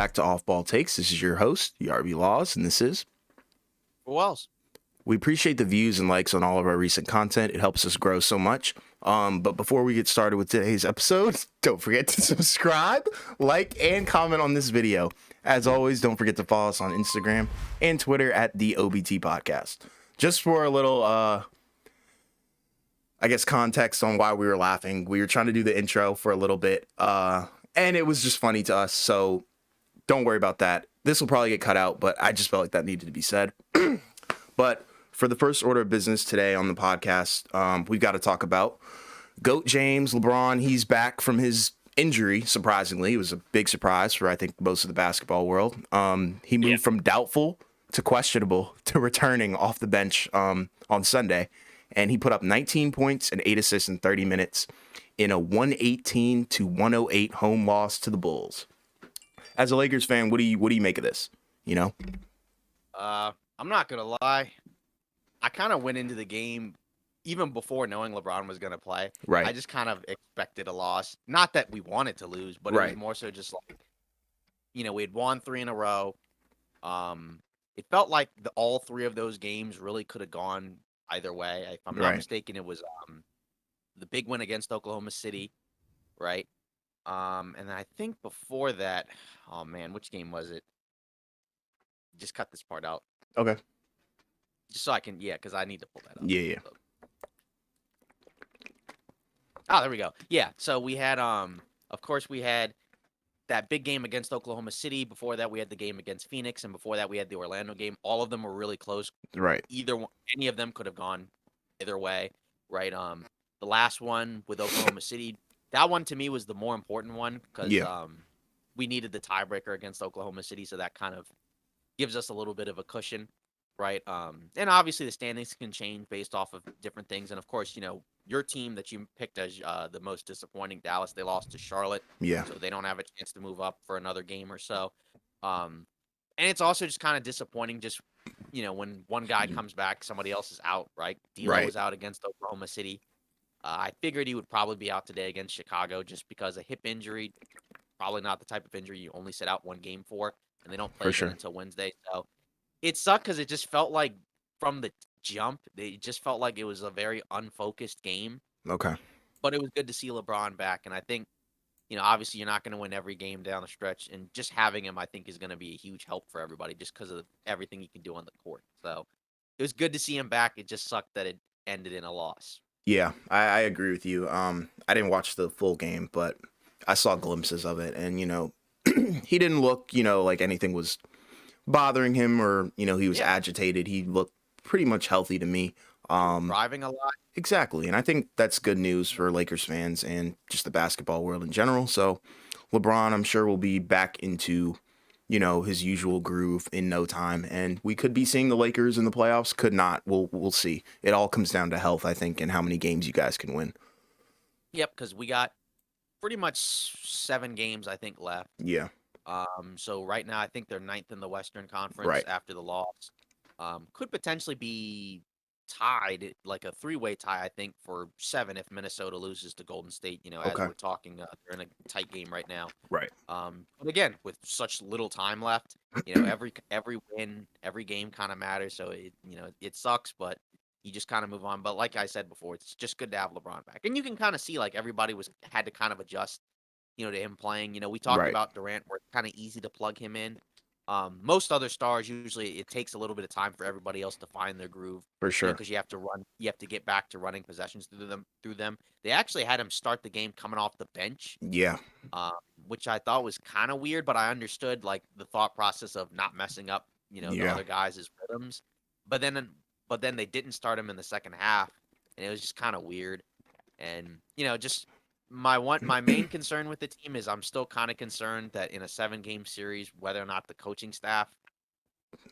back to Off Ball Takes. This is your host, Yarby Laws, and this is. Who else? We appreciate the views and likes on all of our recent content. It helps us grow so much. But before we get started with today's episode, don't forget to subscribe, like, and comment on this video. As always, don't forget to follow us on Instagram and Twitter at the OBT Podcast. Just for a little, context on why we were laughing. We were trying to do the intro for a little bit, and it was just funny to us. So don't worry about that. This will probably get cut out, but I just felt like that needed to be said. But for the first order of business today on the podcast, we've got to talk about GOAT James, LeBron. He's back from his injury, surprisingly. It was a big surprise for, I think, most of the basketball world. He moved from doubtful to questionable to returning off the bench on Sunday, and he put up 19 points and 8 assists in 30 minutes in a 118-108 home loss to the Bulls. As a Lakers fan, what do you make of this? You know? I'm not gonna lie. I kind of went into the game even before knowing LeBron was gonna play. Right. I just kind of expected a loss. Not that we wanted to lose, but it was more so just like, we had won 3 in a row. It felt like all 3 of those games really could have gone either way. If I'm not mistaken, it was the big win against Oklahoma City, right? And I think before that, oh man, which game was it? Just cut this part out. Okay. Just so I can, because I need to pull that up. Yeah. Oh, there we go. Yeah, so we had, of course, we had that big game against Oklahoma City. Before that, we had the game against Phoenix, and before that, we had the Orlando game. All of them were really close. Right. Any of them could have gone either way, right? The last one with Oklahoma City, that one to me was the more important one because we needed the tiebreaker against Oklahoma City, so that kind of gives us a little bit of a cushion, right? And obviously the standings can change based off of different things. And of course, your team that you picked as the most disappointing, Dallas, they lost to Charlotte. Yeah. So they don't have a chance to move up for another game or so. And it's also just kind of disappointing just, when one guy comes back, somebody else is out, right? D'Lo was out against Oklahoma City. I figured he would probably be out today against Chicago just because a hip injury, probably not the type of injury you only sit out one game for, and they don't play again until Wednesday. So it sucked because it just felt like from the jump, it just felt like it was a very unfocused game. Okay. But it was good to see LeBron back, and I think, obviously you're not going to win every game down the stretch, and just having him, I think, is going to be a huge help for everybody just because of everything he can do on the court. So it was good to see him back. It just sucked that it ended in a loss. Yeah, I agree with you. I didn't watch the full game, but I saw glimpses of it, and he didn't look, like anything was bothering him or he was agitated. He looked pretty much healthy to me. Driving a lot. Exactly, and I think that's good news for Lakers fans and just the basketball world in general. So LeBron, I'm sure, will be back into his usual groove in no time, and we could be seeing the Lakers in the playoffs. Could not. We'll see. It all comes down to health, I think, and how many games you guys can win. Yep, because we got pretty much 7 games, I think, left. Yeah. So right now, I think they're 9th in the Western Conference after the loss. Could potentially be tied, like a 3-way tie, I think, for 7 if Minnesota loses to Golden State. As we're talking, they're in a tight game right now. Right. But again, with such little time left, every win, every game kind of matters. So it sucks, but you just kind of move on. But like I said before, it's just good to have LeBron back, and you can kind of see like everybody had to kind of adjust, to him playing. We talked about Durant, where it's kind of easy to plug him in. Most other stars, usually it takes a little bit of time for everybody else to find their groove. For sure. Because you have to get back to running possessions through them. They actually had him start the game coming off the bench. Yeah. Which I thought was kind of weird, but I understood like the thought process of not messing up, the other guys' rhythms. But then they didn't start him in the second half, and it was just kind of weird. And just my main concern with the team is I'm still kind of concerned that in a 7-game series, whether or not the coaching staff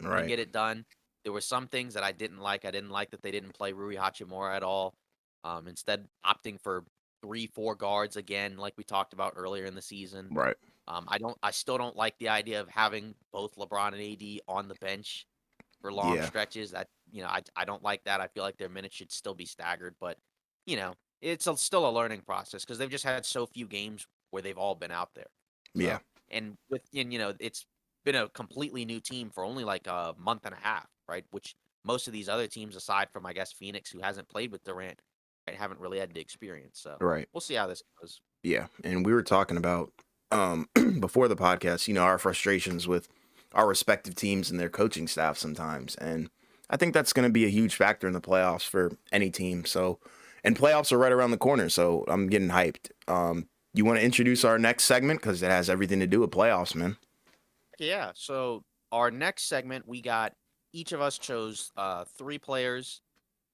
can get it done. There were some things that I didn't like. I didn't like that they didn't play Rui Hachimura at all. Instead, opting for 3-4 guards again, like we talked about earlier in the season. Right. I still don't like the idea of having both LeBron and AD on the bench for long stretches. That I don't like that. I feel like their minutes should still be staggered, but it's still a learning process because they've just had so few games where they've all been out there. So. Yeah. and it's been a completely new team for only like a month and a half, right? Which most of these other teams, aside from I guess Phoenix, who hasn't played with Durant, right, haven't really had the experience. So Right. we'll see how this goes. Yeah. And we were talking about before the podcast, our frustrations with our respective teams and their coaching staff sometimes. And I think that's going to be a huge factor in the playoffs for any team. So, and playoffs are right around the corner. So I'm getting hyped. You want to introduce our next segment? Because it has everything to do with playoffs, man. Yeah. So our next segment, we got each of us chose 3 players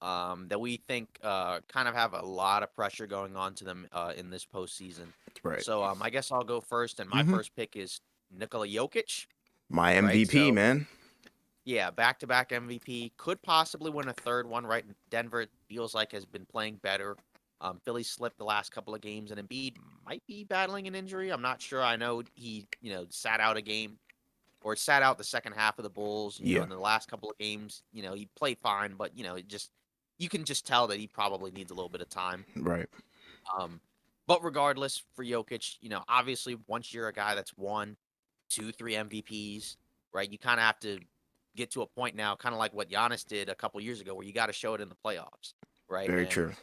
that we think kind of have a lot of pressure going on to them in this postseason. Right. So I guess I'll go first, and my hmm first pick is Nikola Jokic. My Right. MVP, So man. yeah, back-to-back MVP, could possibly win a third one. Right. Denver it feels like has been playing better. Philly slipped the last couple of games, and Embiid might be battling an injury. I'm not sure. I know he sat out a game or sat out the second half of the Bulls, Yeah. in the last couple of games, he played fine, but you can just tell that he probably needs a little bit of time. Right. Um, but regardless, for Jokic, obviously once you're a guy that's won 2, 3 MVPs, right, you kind of have to get to a point now, kind of like what Giannis did a couple years ago, where you got to show it in the playoffs, right? Very And true.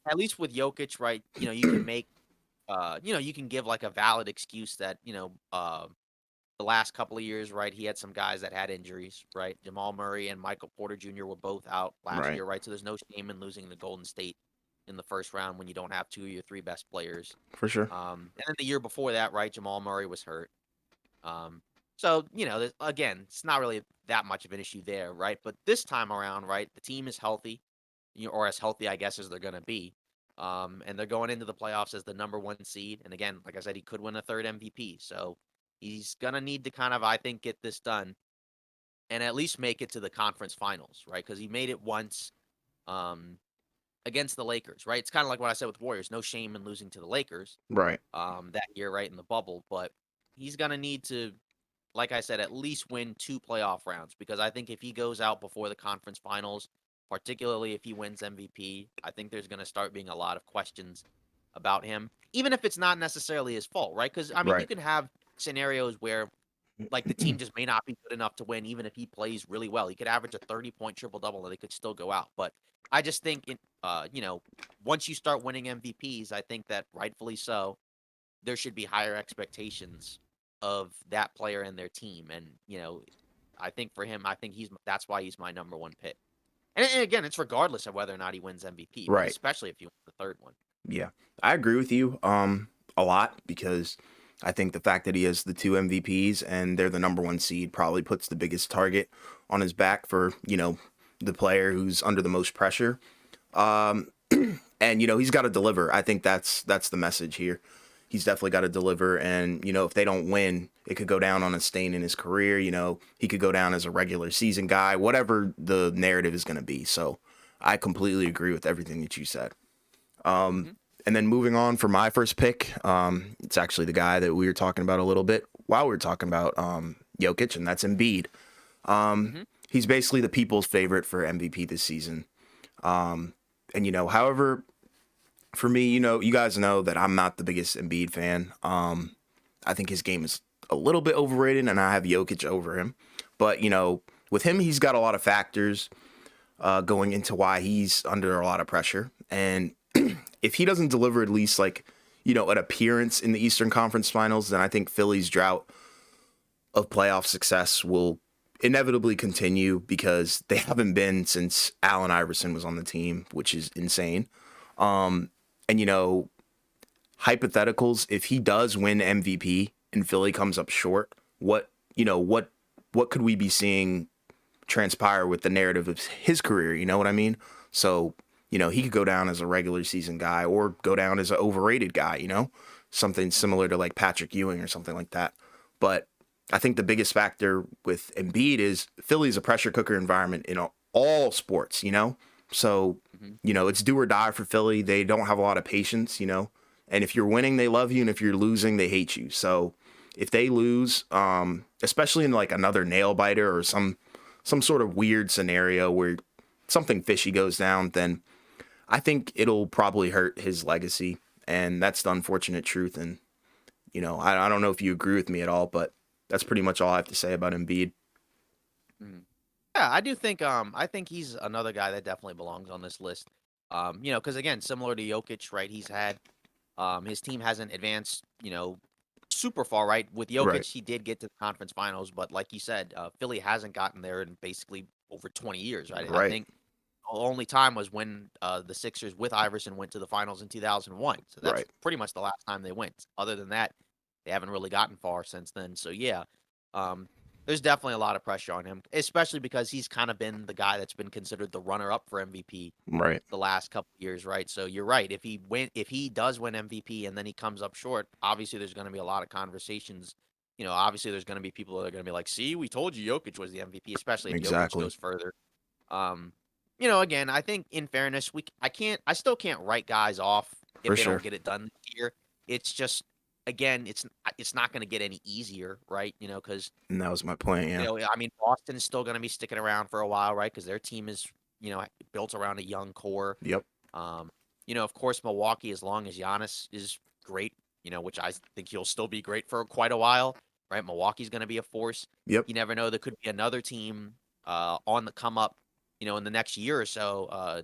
at least with Jokic, right, you can make, you can give like a valid excuse that, the last couple of years, right? He had some guys that had injuries, right? Jamal Murray and Michael Porter Jr. were both out last Right. year, right? So there's no shame in losing to Golden State in the first round when you don't have 2 of your 3 best players. For sure. And then the year before that, right? Jamal Murray was hurt. So again, it's not really that much of an issue there, right? But this time around, right, the team is healthy, or as healthy, I guess, as they're going to be. And they're going into the playoffs as the number 1 seed. And again, like I said, he could win a third MVP. So he's gonna need to kind of, I think, get this done and at least make it to the conference finals, right? Because he made it once um, against the Lakers, right? It's kind of like what I said with Warriors. No shame in losing to the Lakers Right. that year, right in the bubble, but he's gonna need to, like I said, at least win 2 playoff rounds because I think if he goes out before the conference finals, particularly if he wins MVP, I think there's gonna start being a lot of questions about him, even if it's not necessarily his fault, right? Because I mean, you Right. can have scenarios where like the team just may not be good enough to win, even if he plays really well. He could average a 30-point triple double and they could still go out. But I just think, once you start winning MVPs, I think that rightfully so, there should be higher expectations of that player and their team. And I think for him, I think that's why he's my number 1 pick. And again, it's regardless of whether or not he wins MVP, but Right. especially if he wins the third one. Yeah, I agree with you a lot because I think the fact that he has the 2 MVPs and they're the number 1 seed probably puts the biggest target on his back for the player who's under the most pressure. Um, and he's got to deliver. I think that's the message here. He's definitely got to deliver, and if they don't win, it could go down on a stain in his career. He could go down as a regular season guy, whatever the narrative is going to be. So I completely agree with everything that you said. Mm-hmm. And then moving on for my first pick, it's actually the guy that we were talking about a little bit while we were talking about Jokic, and that's Embiid. Mm-hmm. He's basically the people's favorite for MVP this season. And however, for me, you guys know that I'm not the biggest Embiid fan. I think his game is a little bit overrated, and I have Jokic over him. But with him, he's got a lot of factors going into why he's under a lot of pressure, and if he doesn't deliver at least like an appearance in the Eastern Conference Finals, then I think Philly's drought of playoff success will inevitably continue because they haven't been since Allen Iverson was on the team, which is insane. And hypotheticals, if he does win MVP and Philly comes up short, what could we be seeing transpire with the narrative of his career? You know what I mean? So he could go down as a regular season guy or go down as an overrated guy, something similar to like Patrick Ewing or something like that. But I think the biggest factor with Embiid is Philly's a pressure cooker environment in all sports, So, Mm-hmm. it's do or die for Philly. They don't have a lot of patience, and if you're winning, they love you. And if you're losing, they hate you. So if they lose, especially in like another nail biter or some sort of weird scenario where something fishy goes down, then I think it'll probably hurt his legacy, and that's the unfortunate truth. And I don't know if you agree with me at all, but that's pretty much all I have to say about Embiid. Mhm. Yeah, I do think I think he's another guy that definitely belongs on this list. Because again, similar to Jokic, right? He's had his team hasn't advanced, super far, right? With Right, Jokic, he did get to the conference finals, but like you said, Philly hasn't gotten there in basically over 20 years, right? I right, think the only time was when the Sixers with Iverson went to the finals in 2001. So that's right. pretty much the last time they went. Other than that, they haven't really gotten far since then. So yeah, um, there's definitely a lot of pressure on him, especially because he's kind of been the guy that's been considered the runner-up for MVP Right. the last couple years, right? So you're right. If he does win MVP and then he comes up short, obviously there's going to be a lot of conversations. Obviously there's going to be people that are going to be like, "See, we told you Jokic was the MVP," especially if Jokic Exactly. goes further. Um, again, I think in fairness, I still can't write guys off if For they don't sure. get it done this year. It's just again, it's not going to get any easier, right? Because And that was my point. Yeah. I mean, Boston's still going to be sticking around for a while, right? Because their team is built around a young core. Yep. Um, of course, Milwaukee, as long as Giannis is great, which I think he'll still be great for quite a while, right? Milwaukee's going to be a force. Yep. You never know; there could be another team on the come up, in the next year or so.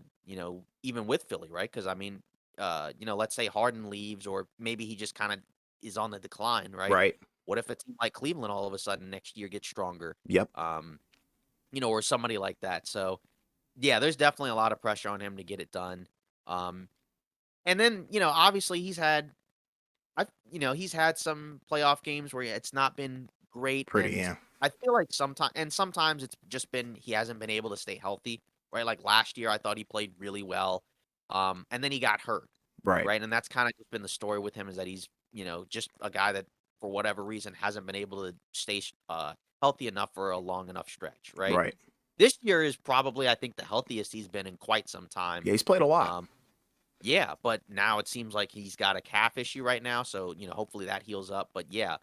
Even with Philly, right? Because I mean, let's say Harden leaves, or maybe he just kind of is on the decline, right? Right. What if a team like Cleveland all of a sudden next year gets stronger? Yep. Um, or somebody like that. So yeah, there's definitely a lot of pressure on him to get it done. Um, and then, obviously he's had some playoff games where it's not been great, Pretty. and Yeah. I feel like sometimes it's just been he hasn't been able to stay healthy, right? Like last year, I thought he played really well, and then he got hurt, Right. right? And that's kind of just been the story with him is that he's just a guy that for whatever reason hasn't been able to stay healthy enough for a long enough stretch, right? Right. This year is probably I think the healthiest he's been in quite some time. Yeah. He's played a lot. Um, yeah, but now it seems like he's got a calf issue right now, so, hopefully that heals up, but yeah,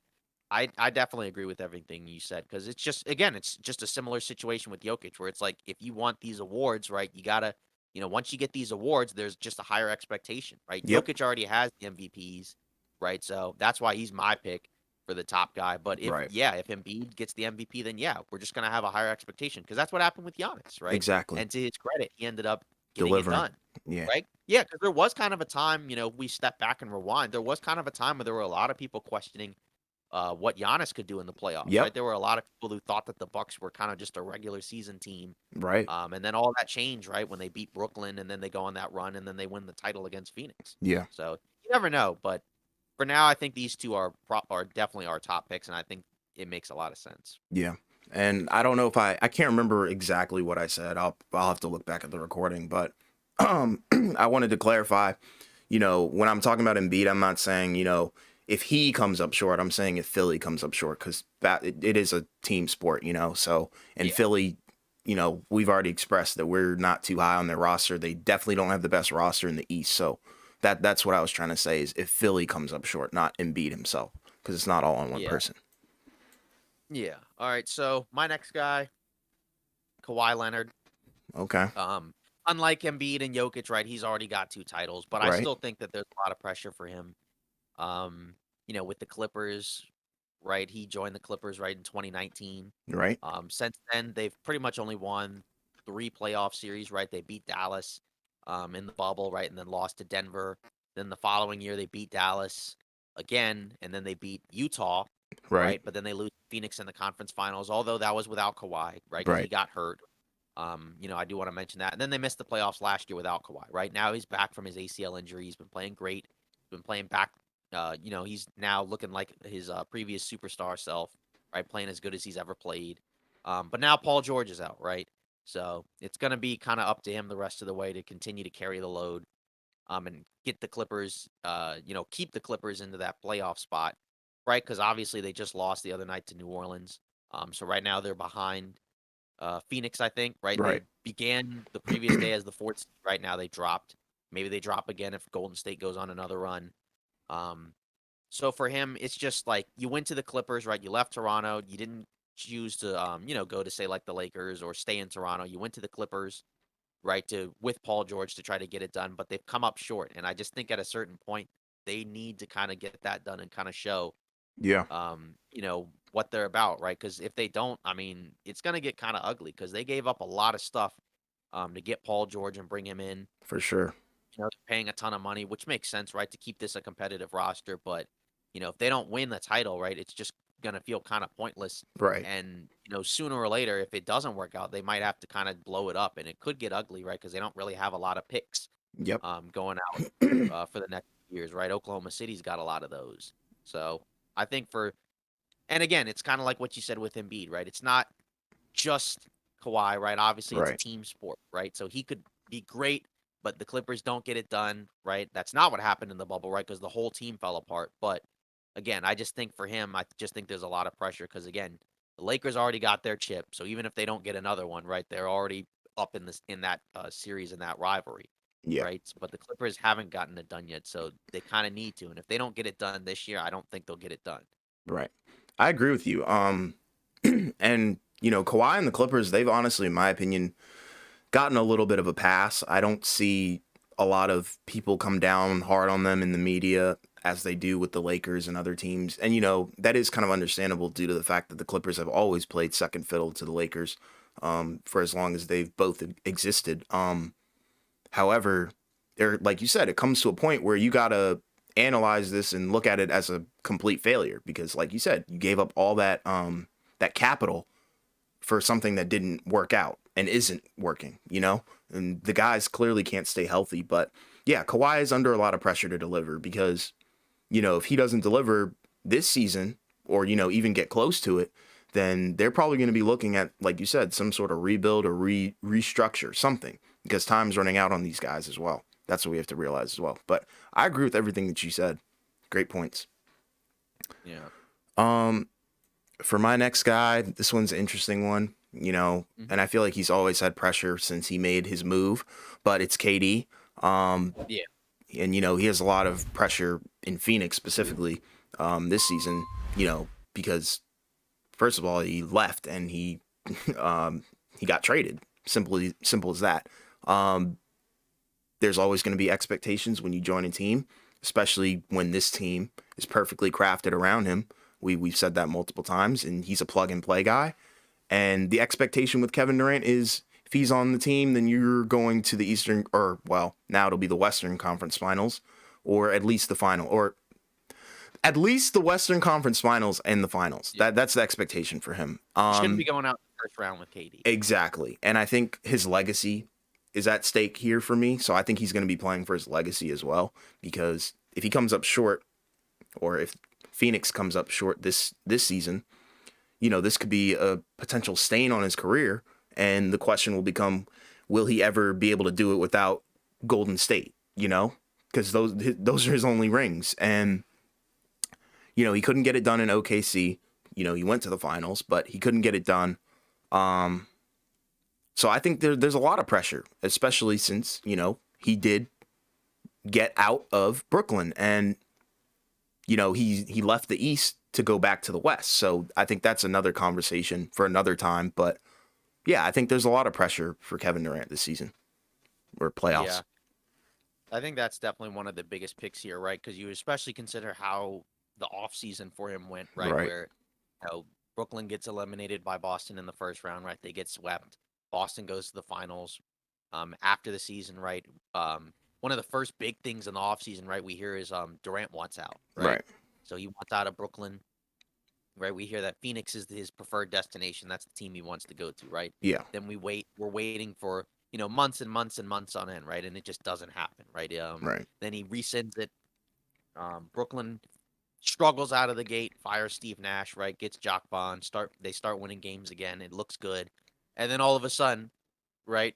I definitely agree with everything you said because it's just again, it's just a similar situation with Jokic where it's like if you want these awards, right, you gotta, once you get these awards, there's just a higher expectation, right? Yep. Jokic already has the MVPs, right? So that's why he's my pick for the top guy. But Right. if Embiid gets the MVP, then yeah, we're just gonna have a higher expectation because that's what happened with Giannis, right? Exactly. And to his credit, he ended up getting it Delivering. done. Yeah. Right? Yeah, because there was kind of a time, we step back and rewind. There was kind of a time where there were a lot of people questioning what Giannis could do in the playoffs, Yep. right? There were a lot of people who thought that the Bucks were kind of just a regular season team, Right. and then all that changed, right? When they beat Brooklyn, and then they go on that run, and then they win the title against Phoenix. Yeah. So you never know, but for now, I think these two are definitely our top picks, and I think it makes a lot of sense. Yeah. And I don't know if I can't remember exactly what I said. I'll have to look back at the recording, but I wanted to clarify, when I'm talking about Embiid, I'm not saying, if he comes up short, I'm saying if Philly comes up short cuz it is a team sport, So, and Yeah, Philly, we've already expressed that we're not too high on their roster. They definitely don't have the best roster in the East. So, that's what I was trying to say is if Philly comes up short, not Embiid himself, cuz it's not all on one yeah, person. yeah. All right, so my next guy, Kawhi Leonard. Okay. Um, Unlike Embiid and Jokic, right? He's already got 2 titles, but I Right. still think that there's a lot of pressure for him. Um, with the Clippers, right? He joined the Clippers right in 2019. Right. Since then, they've pretty much only won 3 playoff series, right? They beat Dallas in the bubble, right? And then lost to Denver. Then the following year, they beat Dallas again, and then they beat Utah, Right. right? But then they lose Phoenix in the conference finals, although that was without Kawhi, right? Because he Right. got hurt. I do want to mention that. And then they missed the playoffs last year without Kawhi, right? Now he's back from his ACL injury. He's been playing great. He's been playing back. He's now looking like his previous superstar self, right? Playing as good as he's ever played. But now Paul George is out, right? So it's going to be kind of up to him the rest of the way to continue to carry the load, and get the Clippers, keep the Clippers into that playoff spot, right? Because obviously they just lost the other night to New Orleans. So right now they're behind Phoenix, I think, right? They Right. began the previous day as the fourth seed. Right now they dropped. Maybe they drop again if Golden State goes on another run. Um, so for him, it's just like you went to the Clippers, right? You left Toronto. You didn't choose to, go to say like the Lakers or stay in Toronto. You went to the Clippers, right? To with Paul George to try to get it done, but they've come up short. And I just think at a certain point, they need to kind of get that done and kind of show, Yeah, what they're about, right? Because if they don't, I mean, it's gonna get kind of ugly because they gave up a lot of stuff to get Paul George and bring him in. for sure. Paying a ton of money, which makes sense, right, to keep this a competitive roster. But if they don't win the title, right, it's just gonna feel kind of pointless. Right. And sooner or later, if it doesn't work out, they might have to kind of blow it up, and it could get ugly, right? Because they don't really have a lot of picks Yep. going out for the next years, right? Oklahoma City's got a lot of those, so I think and again, it's kind of like what you said with Embiid, right? It's not just Kawhi, right? Obviously, it's a Right. team sport, right? So he could be great, but the Clippers don't get it done, right? That's not what happened in the bubble, right? Because the whole team fell apart. But again, I just think for him, I just think there's a lot of pressure because again, the Lakers already got their chip, so even if they don't get another one, right, they're already up in that series in that rivalry, Yeah. right? But the Clippers haven't gotten it done yet, so they kind of need to. And if they don't get it done this year, I don't think they'll get it done. Right. I agree with you. And Kawhi and the Clippers, they've honestly, in my opinion, gotten a little bit of a pass. I don't see a lot of people come down hard on them in the media as they do with the Lakers and other teams. And that is kind of understandable due to the fact that the Clippers have always played second fiddle to the Lakers for as long as they've both existed. However, there, like you said, it comes to a point where you gotta analyze this and look at it as a complete failure because, like you said, you gave up all that capital for something that didn't work out and isn't working. And the guys clearly can't stay healthy. But yeah, Kawhi is under a lot of pressure to deliver because if he doesn't deliver this season or even get close to it, then they're probably going to be looking at, like you said, some sort of rebuild or restructure something because time's running out on these guys as well. That's what we have to realize as well. But I agree with everything that you said. Great points. Yeah. For my next guy, this one's an interesting one, and I feel like he's always had pressure since he made his move, but it's KD. Yeah. And he has a lot of pressure in Phoenix specifically this season, because first of all, he left and he got traded. Simple as that. There's always going to be expectations when you join a team, especially when this team is perfectly crafted around him. We've said that multiple times, and he's a plug and play guy. And the expectation with Kevin Durant is if he's on the team, then you're going to the Eastern, or well, now it'll be the Western Conference Finals, or at least the final, or at least the Western Conference Finals and the finals. Yeah. That's the expectation for him. You shouldn't be going out in the first round with KD. Exactly. And I think his legacy is at stake here for me. So I think he's going to be playing for his legacy as well, because if he comes up short, or if Phoenix comes up short this season, this could be a potential stain on his career. And the question will become, will he ever be able to do it without Golden State? Because those are his only rings. And, he couldn't get it done in OKC. He went to the finals, but he couldn't get it done. So I think there's a lot of pressure, especially since, he did get out of Brooklyn and, he left the East to go back to the West. So I think that's another conversation for another time. But yeah, I think there's a lot of pressure for Kevin Durant this season or playoffs. Yeah. I think that's definitely one of the biggest picks here, right? Because you especially consider how the offseason for him went, right? Right. Where Brooklyn gets eliminated by Boston in the first round, right? They get swept. Boston goes to the finals after the season, right? One of the first big things in the offseason, right, we hear is Durant wants out, right? Right. So he wants out of Brooklyn, right? We hear that Phoenix is his preferred destination. That's the team he wants to go to, right? Yeah. Then we're waiting for, months and months and months on end, right? And it just doesn't happen, right? Right. Then he rescinds it. Brooklyn struggles out of the gate, fires Steve Nash, right? Gets Jock Bond, they start winning games again. It looks good. And then all of a sudden, right?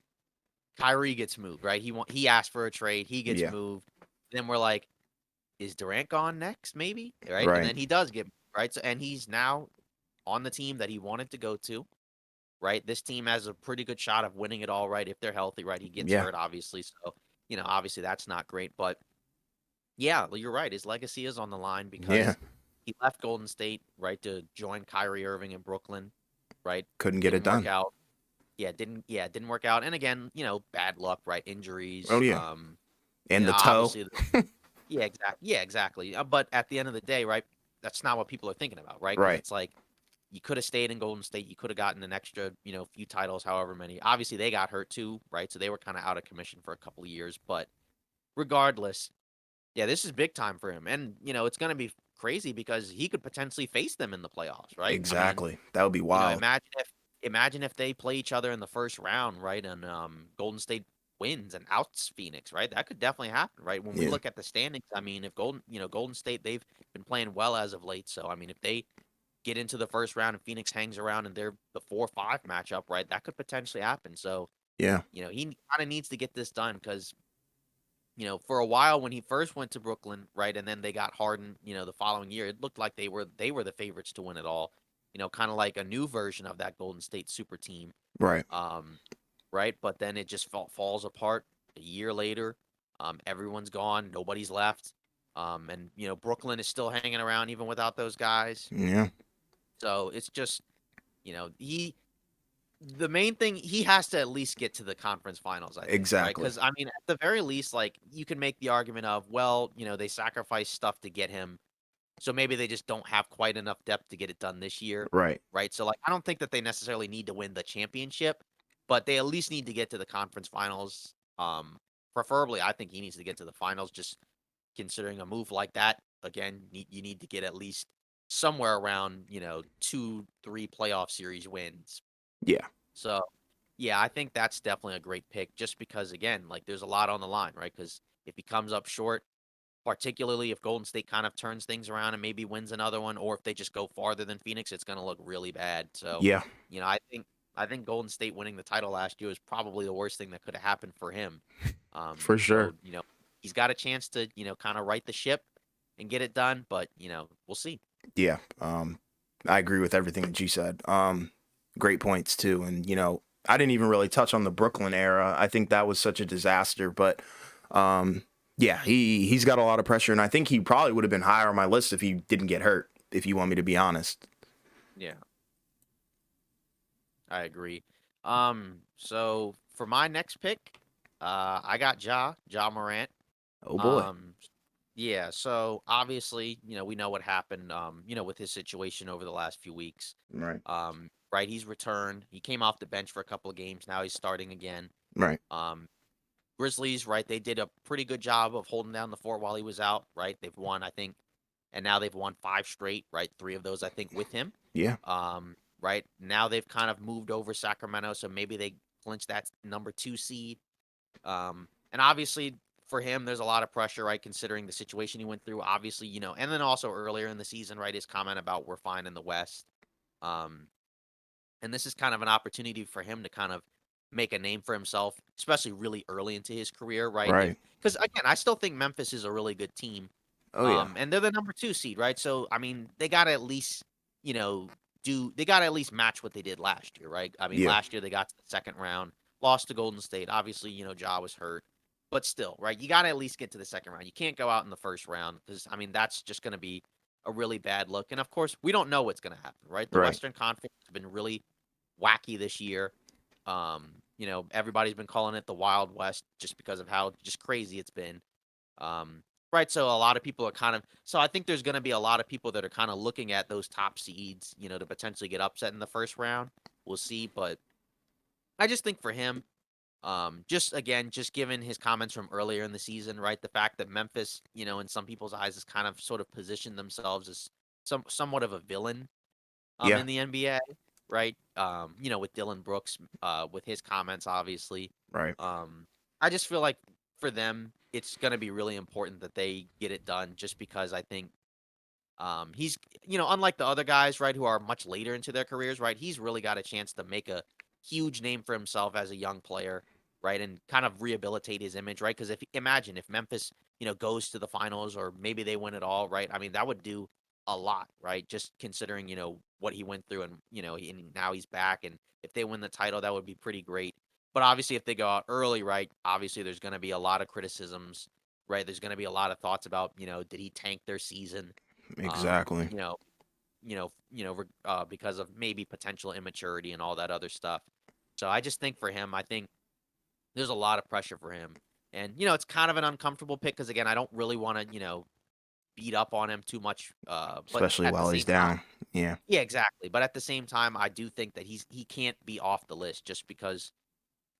Kyrie gets moved, right? He asked for a trade, he gets Yeah. moved. Then we're like, is Durant gone next? Maybe, right? And Right. then he does get right. So and he's now on the team that he wanted to go to, right? This team has a pretty good shot of winning it all, right? If they're healthy, right? He gets Yeah. hurt, obviously. So, obviously that's not great. But yeah, you're right. His legacy is on the line because Yeah. he left Golden State, right, to join Kyrie Irving in Brooklyn, right? Couldn't get it Didn't work done. out. Didn't work out. And again, bad luck, right? Injuries. Oh yeah. And the toe. Obviously Yeah, exactly. But at the end of the day, right, that's not what people are thinking about, right? Because Right. it's like you could have stayed in Golden State, you could have gotten an extra, few titles, however many. Obviously, they got hurt too, right? So they were kind of out of commission for a couple of years. But regardless, yeah, this is big time for him, and it's going to be crazy because he could potentially face them in the playoffs, right? I mean, Exactly. That would be wild. imagine if they play each other in the first round, right? And Golden State wins and outs Phoenix, right? That could definitely happen, right? When we Yeah. look at the standings, I mean, if Golden State, they've been playing well as of late. So I mean, if they get into the first round and Phoenix hangs around and they're the 4-5 matchup, right? That could potentially happen. So Yeah. he kind of needs to get this done because for a while when he first went to Brooklyn, right, and then they got Harden, the following year, it looked like they were the favorites to win it all. Kind of like a new version of that Golden State super team. Right. Um, right, but then it just falls apart a year later. Everyone's gone, nobody's left. And Brooklyn is still hanging around even without those guys. Yeah. So it's just, he the main thing he has to at least get to the conference finals, I think, right? Exactly. Because I mean, at the very least, like you can make the argument of, well, they sacrificed stuff to get him, so maybe they just don't have quite enough depth to get it done this year, Right. right? So like, I don't think that they necessarily need to win the championship, but they at least need to get to the conference finals. Preferably, I think he needs to get to the finals. Just considering a move like that, again, you need to get at least somewhere around 2, 3 playoff series wins. Yeah. So, yeah, I think that's definitely a great pick just because, again, like there's a lot on the line, right? Because if he comes up short, particularly if Golden State kind of turns things around and maybe wins another one, or if they just go farther than Phoenix, it's going to look really bad. So, Yeah. I think Golden State winning the title last year was probably the worst thing that could have happened for him. For sure. So he's got a chance to kind of right the ship and get it done, but we'll see. Yeah. I agree with everything that you said. Great points too. And I didn't even really touch on the Brooklyn era. I think that was such a disaster, but yeah, he's got a lot of pressure, and I think he probably would have been higher on my list if he didn't get hurt. If you want me to be honest. Yeah, I agree. So for my next pick, I got Ja Morant. Oh boy. Um, yeah, so obviously, we know what happened, with his situation over the last few weeks. Right. Right, he's returned. He came off the bench for a couple of games. Now he's starting again. Right. Um, Grizzlies, right, they did a pretty good job of holding down the fort while he was out, right? They've won, I think, and now they've won 5 straight, right? 3 of those, I think, with him. Yeah. Right now they've kind of moved over Sacramento, so maybe they clinch that number 2 seed. And obviously for him, there's a lot of pressure, right? Considering the situation he went through, obviously, and then also earlier in the season, right? His comment about we're fine in the West. Um, and this is kind of an opportunity for him to kind of make a name for himself, especially really early into his career, right? Right. Because again, I still think Memphis is a really good team. Oh yeah. And they're the number 2 seed, right? So I mean, they gotta at least, you know, they gotta at least match what they did last year, right? I mean, Yeah. last year they got to the second round, lost to Golden State. Obviously, Ja was hurt. But still, right? You gotta at least get to the second round. You can't go out in the first round because I mean that's just gonna be a really bad look. And of course, we don't know what's gonna happen, right? The Right. Western Conference has been really wacky this year. Everybody's been calling it the Wild West just because of how just crazy it's been. Um, right. So a lot of people are kind of so I think there's gonna be a lot of people that are kind of looking at those top seeds, to potentially get upset in the first round. We'll see. But I just think for him, just again, just given his comments from earlier in the season, right? The fact that Memphis, in some people's eyes, has kind of sort of positioned themselves as somewhat of a villain Yeah. in the NBA, right? With Dylan Brooks, with his comments, obviously. Right. I just feel like for them, it's going to be really important that they get it done just because I think he's, unlike the other guys, right, who are much later into their careers, right, he's really got a chance to make a huge name for himself as a young player, right, and kind of rehabilitate his image, right? Because imagine if Memphis, goes to the finals or maybe they win it all, right? I mean, that would do a lot, right? Just considering, what he went through and, and now he's back. And if they win the title, that would be pretty great. But obviously, if they go out early, right, obviously there's going to be a lot of criticisms, right? There's going to be a lot of thoughts about, did he tank their season? um, Exactly. you know, because of maybe potential immaturity and all that other stuff. So I just think for him, I think there's a lot of pressure for him. And it's kind of an uncomfortable pick because again, I don't really want to beat up on him too much. But especially at the while he's same time, down. Yeah. yeah, exactly. But at the same time, I do think that he can't be off the list just because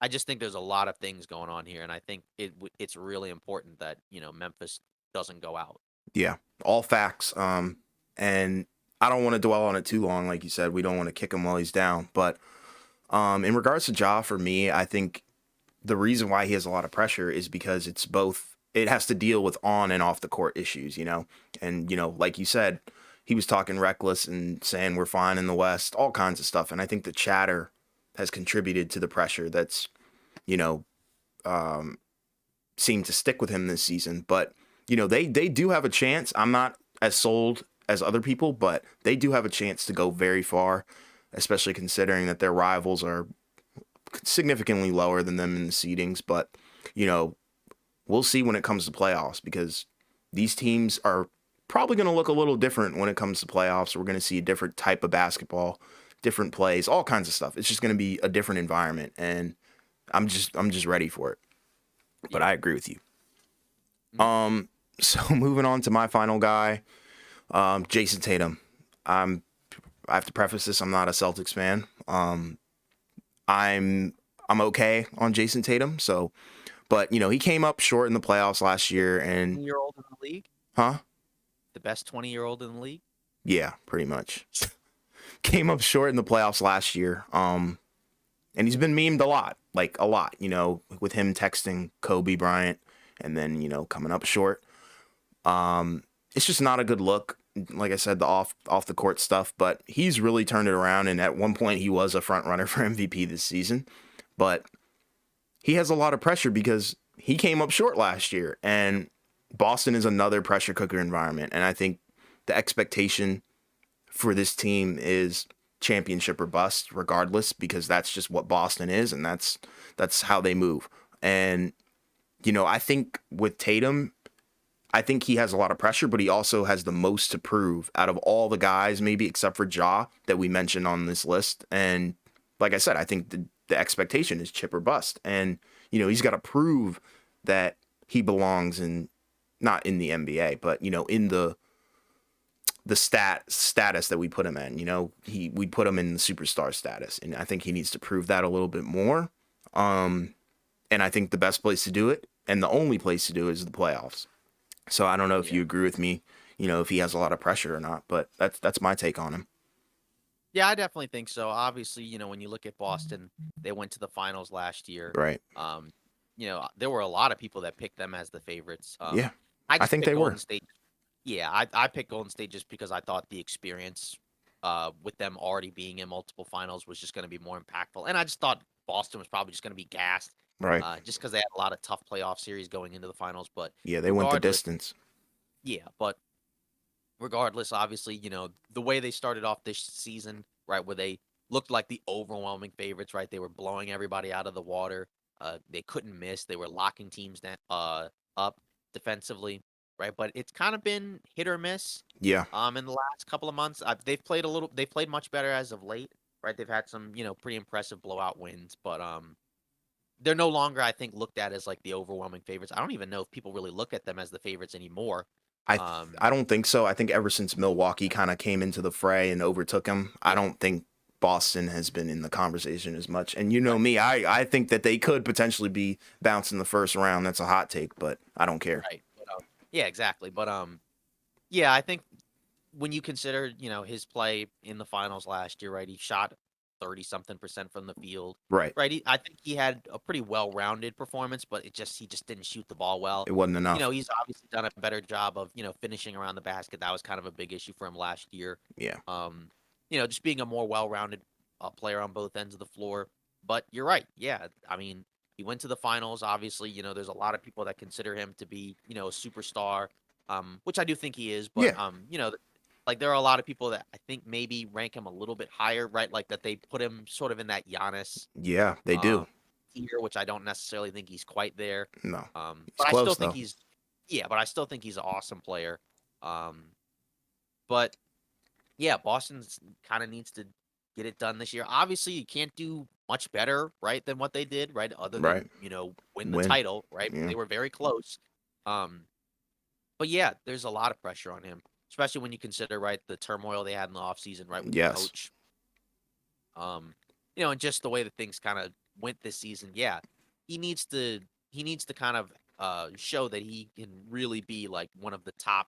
I just think there's a lot of things going on here, and I think it's really important that Memphis doesn't go out. Yeah. All facts. And I don't want to dwell on it too long. Like you said, we don't want to kick him while he's down. But in regards to Ja, for me, I think the reason why he has a lot of pressure is because it's both, it has to deal with on and off the court issues, and like you said, he was talking reckless and saying we're fine in the West, all kinds of stuff. And I think the chatter has contributed to the pressure that's you know um, seemed to stick with him this season. But they do have a chance. I'm not as sold as other people, but they do have a chance to go very far, especially considering that their rivals are significantly lower than them in the seedings. But you know, we'll see when it comes to playoffs because these teams are probably going to look a little different when it comes to playoffs. We're going to see a different type of basketball, different plays, all kinds of stuff. It's just going to be a different environment, and I'm just ready for it. But Yeah. I agree with you. Mhm. So moving on to my final guy, Jason Tatum. I'm I have to preface this. I'm not a Celtics fan. I'm I'm okay on Jason Tatum. So, but he came up short in the playoffs last year, and 20-year-old in the league, huh? the best 20-year-old in the league. Yeah, pretty much. Came up short in the playoffs last year. And he's been memed a lot, like a lot. With him texting Kobe Bryant, and then coming up short. It's just not a good look. Like I said, the off the court stuff, but he's really turned it around. And at one point, he was a front runner for MVP this season, but he has a lot of pressure because he came up short last year, and Boston is another pressure cooker environment. And I think the expectation for this team is championship or bust, regardless, because that's just what Boston is, and that's how they move. And I think with Tatum, I think he has a lot of pressure, but he also has the most to prove out of all the guys, maybe except for Ja that we mentioned on this list. And like I said, I think the expectation is chip or bust. And, he's got to prove that he belongs in, not in the NBA, but, in the status that we put him in. We put him in the superstar status. And I think he needs to prove that a little bit more. And I think the best place to do it and the only place to do it is the playoffs. So I don't know if Yeah. you agree with me, if he has a lot of pressure or not, but that's my take on him. Yeah, I definitely think so. Obviously, when you look at Boston, they went to the finals last year. Right. Um, there were a lot of people that picked them as the favorites. Yeah. I I just think picked they Golden were. State. Yeah, I picked Golden State just because I thought the experience, with them already being in multiple finals was just going to be more impactful, and I just thought Boston was probably just going to be gassed, Right. just because they had a lot of tough playoff series going into the finals. But Yeah, they went the regardless, distance. yeah, but regardless, obviously, the way they started off this season, right, where they looked like the overwhelming favorites, right? They were blowing everybody out of the water. They couldn't miss. They were locking teams up defensively, right? But it's kind of been hit or miss. Yeah. In the last couple of months, they've played a little. They played much better as of late, right? They've had some, pretty impressive blowout wins, but they're no longer, I think, looked at as like the overwhelming favorites. I don't even know if people really look at them as the favorites anymore. Um, I don't think so. I think ever since Milwaukee kind of came into the fray and overtook him, I yeah, don't think Boston has been in the conversation as much. And you know right. me, I think that they could potentially be bouncing the first round. That's a hot take, but I don't care. Right. Yeah, exactly. But yeah, I think when you consider, his play in the finals last year, right? He shot 30 something percent from the field. Right. Right. I think he had a pretty well-rounded performance, but he just didn't shoot the ball well. It wasn't enough. He's obviously done a better job of, finishing around the basket. That was kind of a big issue for him last year. Yeah. Um, just being a more well-rounded player on both ends of the floor. But you're right. Yeah. I mean, he went to the finals. Obviously, there's a lot of people that consider him to be, a superstar, which I do think he is. But Yeah. like there are a lot of people that I think maybe rank him a little bit higher, right? Like that they put him sort of in that Giannis Yeah, they um do. tier, which I don't necessarily think he's quite there. No. He's But I still close think though. he's yeah, but I still think he's an awesome player. Um, but yeah, Boston's kind of needs to get it done this year. Obviously, you can't do much better, right, than what they did, right? Other Right. than, win the Win. title, right? Yeah. They were very close. Um, but yeah, there's a lot of pressure on him, especially when you consider, right, the turmoil they had in the offseason, right, with the Yes. coach. Um, and just the way that things kind of went this season. Yeah, he needs to he needs to kind of show that he can really be like one of the top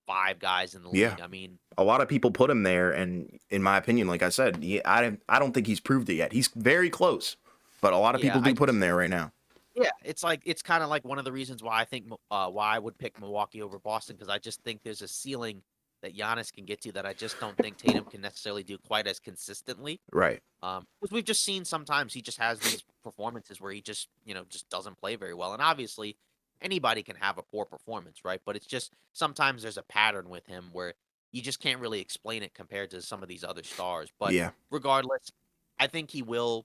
5 guys in the Yeah. league. I mean, A lot of people put him there, and in my opinion, like I said, I don't think he's proved it yet. He's very close, but a lot of yeah, people do put him there right now. yeah, it's kind of like one of the reasons why I think why I would pick Milwaukee over Boston, because I just think there's a ceiling that Giannis can get to that I just don't think Tatum can necessarily do quite as consistently. Right. Because we've just seen sometimes he just has these performances where he just just doesn't play very well, and obviously anybody can have a poor performance, right? But it's just sometimes there's a pattern with him where you just can't really explain it compared to some of these other stars. But Yeah. regardless, I think he will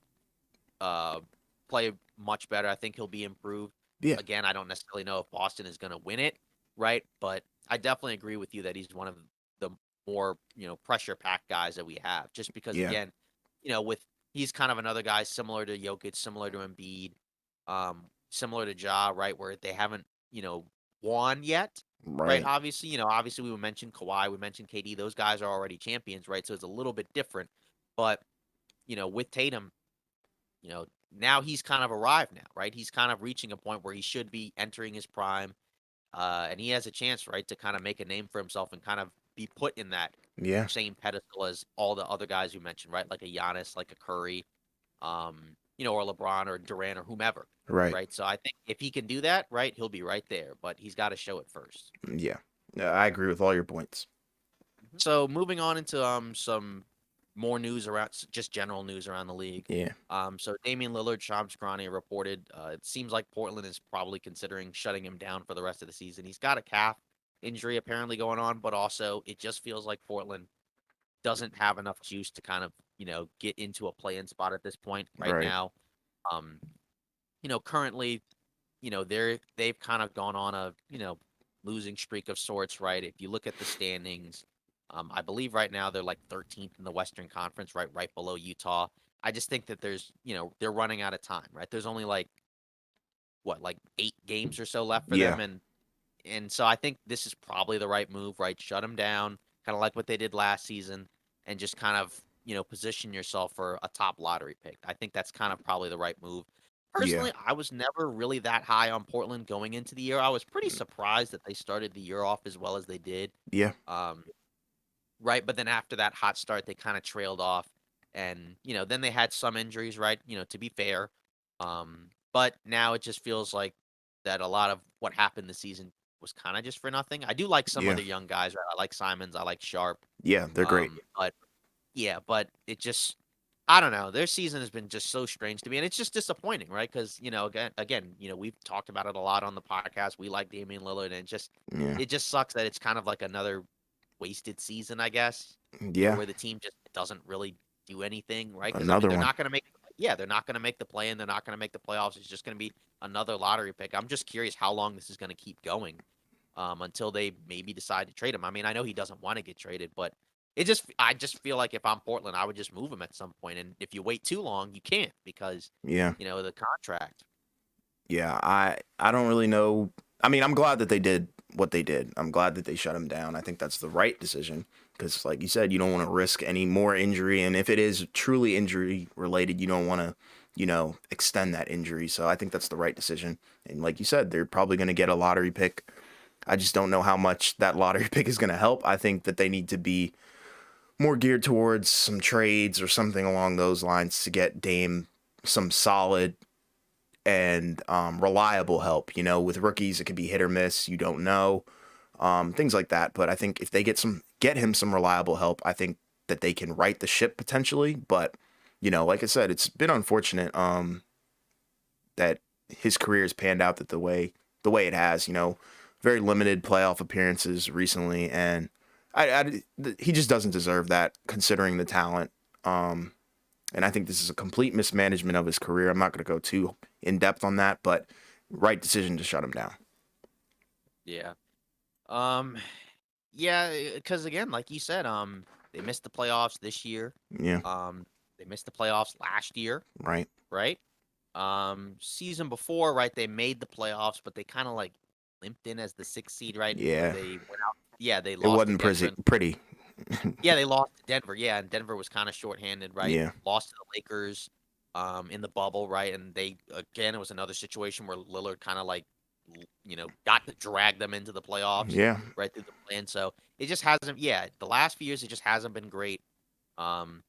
uh, play much better. I think he'll be improved. Yeah. Again, I don't necessarily know if Boston is going to win it, right? But I definitely agree with you that he's one of the more, pressure packed guys that we have. Just because, Yeah. again, with he's kind of another guy similar to Jokic, similar to Embiid, similar to Ja, right? Where they haven't, won yet, right? Right. Obviously, obviously we mentioned Kawhi, we mentioned KD. Those guys are already champions, right? So it's a little bit different. But with Tatum, now he's kind of arrived now, right? He's kind of reaching a point where he should be entering his prime, and he has a chance, right, to kind of make a name for himself and kind of be put in that Yeah. same pedestal as all the other guys you mentioned, right? Like a Giannis, like a Curry, or LeBron or Durant or whomever, Right. right? So I think if he can do that, right, he'll be right there, but he's got to show it first. Yeah. I agree with all your points. So moving on into some more news around just general news around the league. Yeah. So Damian Lillard, Shams Charania reported it seems like Portland is probably considering shutting him down for the rest of the season. He's got a calf injury apparently going on, but also it just feels like Portland doesn't have enough juice to kind of, get into a play-in spot at this point right Right. now. Um, currently, they've kind of gone on a, losing streak of sorts, right? If you look at the standings, I believe right now they're like 13th in the Western Conference, right below Utah. I just think that they're running out of time, right? There's only like what, like 8 games or so left for Yeah. them, and so I think this is probably the right move, right? Shut them down, kind of like what they did last season, and just kind of, position yourself for a top lottery pick. I think that's kind of probably the right move. Yeah. Personally, I was never really that high on Portland going into the year. I was pretty surprised that they started the year off as well as they did. Yeah. Um, right, but then after that hot start, they kind of trailed off, and then they had some injuries, right? To be fair, but now it just feels like that a lot of what happened this season was kind of just for nothing. I do like some Yeah. other young guys, right? I like Simons, I like Sharp, Yeah. They're great. but yeah, but it just I don't know. Their season has been just so strange to me, and it's just disappointing, right? Because again, we've talked about it a lot on the podcast. We like Damian Lillard, and Yeah. it just sucks that it's kind of like another wasted season, I guess. Yeah. Where the team just doesn't really do anything, right? Because I mean, Another they're one. not going to make, yeah, they're not going to make the play, and they're not going to make the playoffs. It's just going to be another lottery pick. I'm just curious how long this is going to keep going, until they maybe decide to trade him. I mean, I know he doesn't want to get traded, but I just feel like if I'm Portland, I would just move him at some point. And if you wait too long, you can't because Yeah. the contract. Yeah. I don't really know. I mean, I'm glad that they did what they did. I'm glad that they shut him down. I think that's the right decision because, like you said, you don't want to risk any more injury, and if it is truly injury related, you don't want to, extend that injury. So I think that's the right decision. And like you said, they're probably going to get a lottery pick. I just don't know how much that lottery pick is going to help. I think that they need to be more geared towards some trades or something along those lines to get Dame some solid and reliable help. With rookies, it can be hit or miss. You don't know, things like that. But I think if they get him some reliable help, I think that they can right the ship potentially. But like I said, it's been unfortunate that his career has panned out the way it has. Very limited playoff appearances recently, and he just doesn't deserve that considering the talent. And I think this is a complete mismanagement of his career. I'm not going to go too in depth on that, but right decision to shut him down. Yeah. Um. Yeah, because again, like you said, they missed the playoffs this year. Yeah. Um, they missed the playoffs last year, Right. right? Season before, right, they made the playoffs, but they kind of like limped in as the sixth seed, right? Yeah. They went out. Yeah, they It lost to wasn't Denver. pretty. Yeah, they lost to Denver. Yeah, and Denver was kind of shorthanded, right? Yeah. Lost to the Lakers, in the bubble, right? And they again, it was another situation where Lillard kind of like, got to drag them into the playoffs, Yeah. right through the plan. So it just hasn't. Yeah, the last few years it just hasn't been great. Um,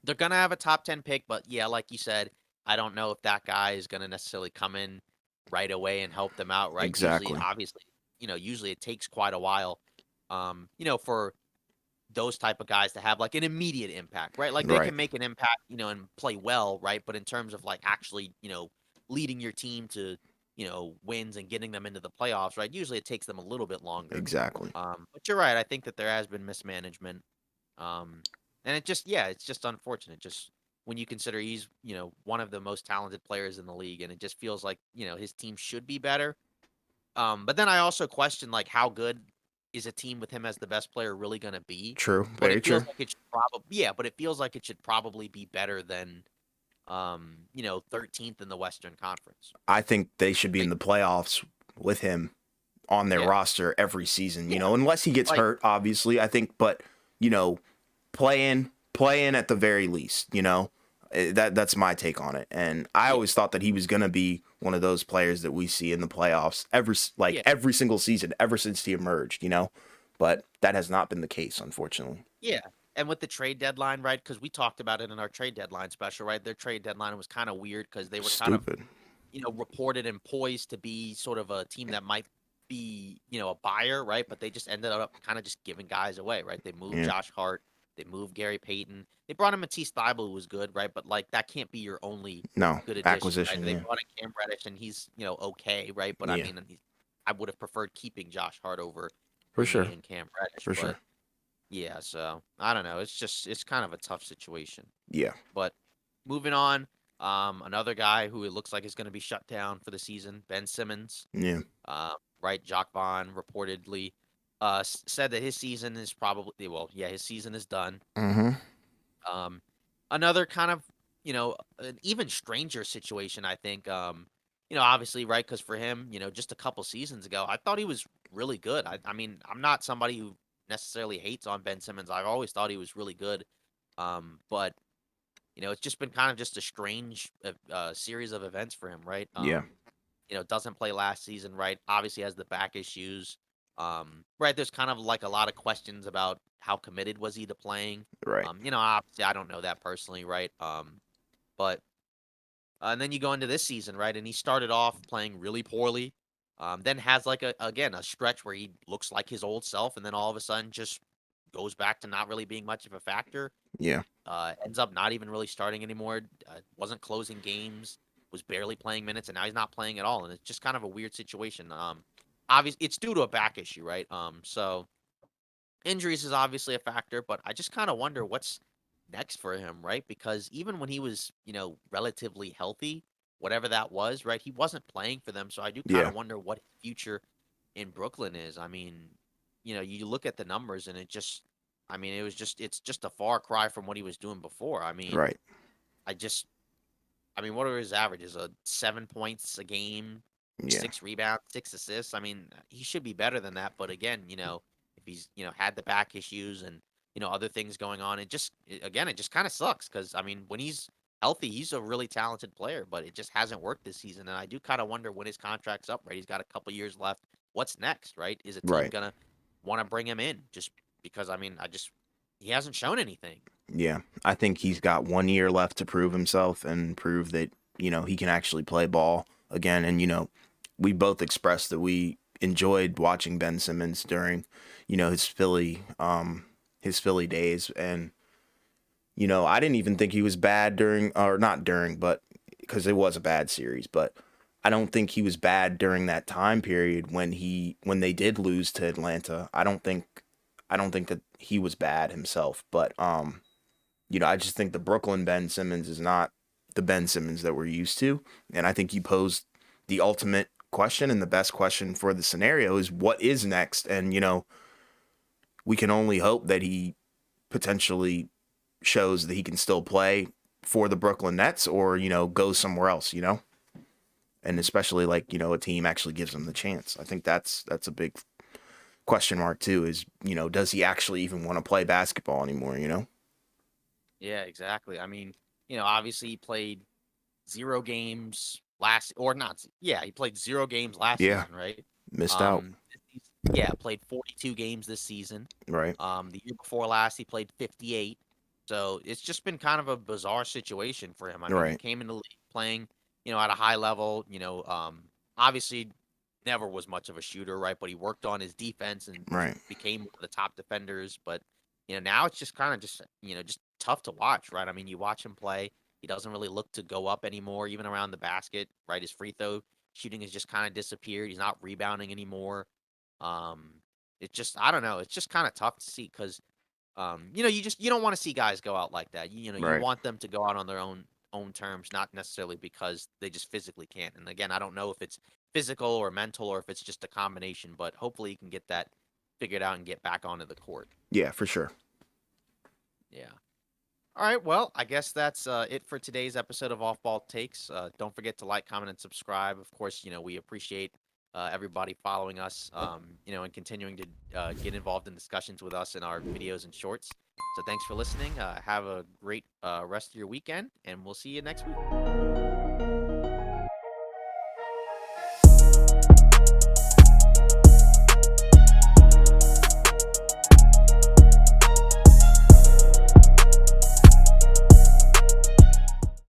they're gonna have a top 10 pick, but yeah, like you said, I don't know if that guy is gonna necessarily come in right away and help them out, right? Usually, Exactly. obviously, usually it takes quite a while, for those type of guys to have like an immediate impact, right? Like they Right. can make an impact, and play well, right? But in terms of like actually, leading your team to, wins and getting them into the playoffs, right? Usually it takes them a little bit longer. Exactly. But you're right. I think that there has been mismanagement. Um, and yeah, it's just unfortunate. Just when you consider he's, one of the most talented players in the league, and it just feels like, his team should be better. But then I also question like how good is a team with him as the best player really going to be? True. But Very it feels true. like it should probably but it feels like it should probably be better than 13th in the Western Conference. I think they should be in Like the playoffs with him on their yeah, roster every season, yeah, unless he gets like hurt, obviously, I think, but, you know, playing at the very least, that's my take on it. And I yeah, always thought that he was going to be one of those players that we see in the playoffs yeah, every single season ever since he emerged, but that has not been the case, unfortunately. yeah. And with the trade deadline, right? Because we talked about it in our trade deadline special, right? Their trade deadline was kind of weird because they were kind of, Stupid. reported and poised to be sort of a team that might be, a buyer, right? But they just ended up kind of just giving guys away, right? They moved Yeah. Josh Hart, they moved Gary Payton, they brought in Matisse Thybulle, who was good, right? But like that can't be your only No. good addition, right? Acquisition, They yeah. brought in Cam Reddish, and he's, okay, right? But I Yeah. mean, I would have preferred keeping Josh Hart over For bringing sure. in Cam Reddish, For but sure. yeah, so I don't know. It's kind of a tough situation. Yeah. But moving on, another guy who it looks like is going to be shut down for the season, Ben Simmons. Yeah. Right, Jock Vaughn reportedly said that his season is probably his season is done. Mm-hmm. Um, Another kind of an even stranger situation, I think. Obviously, right, because for him, just a couple seasons ago, I thought he was really good. I mean, I'm not somebody who necessarily hates on Ben Simmons. I've always thought he was really good. But it's just been kind of just a strange series of events for him, right? Yeah. Doesn't play last season, right? Obviously has the back issues. Right, there's kind of like a lot of questions about how committed was he to playing. Right. Obviously I don't know that personally, right? But and then you go into this season, right? And he started off playing really poorly. Then has like a stretch where he looks like his old self, and then all of a sudden just goes back to not really being much of a factor. Yeah. Ends up not even really starting anymore. Wasn't closing games. Was barely playing minutes, and now he's not playing at all. And it's just kind of a weird situation. Obviously, it's due to a back issue, right? So injuries is obviously a factor, but I just kind of wonder what's next for him, right? Because even when he was, relatively healthy, whatever that was, right, he wasn't playing for them. So I do kind Yeah. of wonder what his future in Brooklyn is. I mean, you look at the numbers and I mean, it's just a far cry from what he was doing before. I mean, Right. I just, I mean, what are his averages? 7 points a game, Yeah. 6 rebounds, 6 assists. I mean, he should be better than that. But again, if he's had the back issues and other things going on, again it just kind of sucks because I mean when he's healthy, he's a really talented player, but it just hasn't worked this season. And I do kind of wonder when his contract's up. Right, he's got a couple years left. What's next? Right, is a team Right. gonna want to bring him in just because? I mean, he hasn't shown anything. Yeah. I think he's got 1 year left to prove himself and prove that, he can actually play ball again. And, we both expressed that we enjoyed watching Ben Simmons during, his Philly days. And, I didn't even think he was bad or not during, but because it was a bad series, but I don't think he was bad during that time period when they did lose to Atlanta. I don't think that he was bad himself, but I just think the Brooklyn Ben Simmons is not the Ben Simmons that we're used to. And I think he posed the ultimate question, and the best question for the scenario is what is next? And, we can only hope that he potentially shows that he can still play for the Brooklyn Nets or, goes somewhere else, and especially like, a team actually gives him the chance. I think that's a big question mark too, is, does he actually even want to play basketball anymore? Yeah, exactly. I mean, obviously he played 0 games last or not. Yeah, he played 0 games last Yeah, season, right? missed out. Yeah, played 42 games this season. Right. The year before last, he played 58. So it's just been kind of a bizarre situation for him. I mean, he Right. came into the league playing, at a high level. Obviously never was much of a shooter, right? But he worked on his defense and Right. became one of the top defenders. But now it's just kind of just tough to watch, right? I mean, you watch him play. He doesn't really look to go up anymore, even around the basket, right? His free throw shooting has just kind of disappeared. He's not rebounding anymore. Um, it just I don't know. It's just kind of tough to see because you don't want to see guys go out like that. You Right. want them to go out on their own terms, not necessarily because they just physically can't. And again, I don't know if it's physical or mental or if it's just a combination, but hopefully you can get that figured out and get back onto the court. Yeah, for sure. Yeah. All right. Well, I guess that's it for today's episode of Off Ball Takes. Don't forget to like, comment, and subscribe. Of course, we appreciate everybody following us, and continuing to get involved in discussions with us in our videos and shorts. So thanks for listening. Have a great rest of your weekend, and we'll see you next week.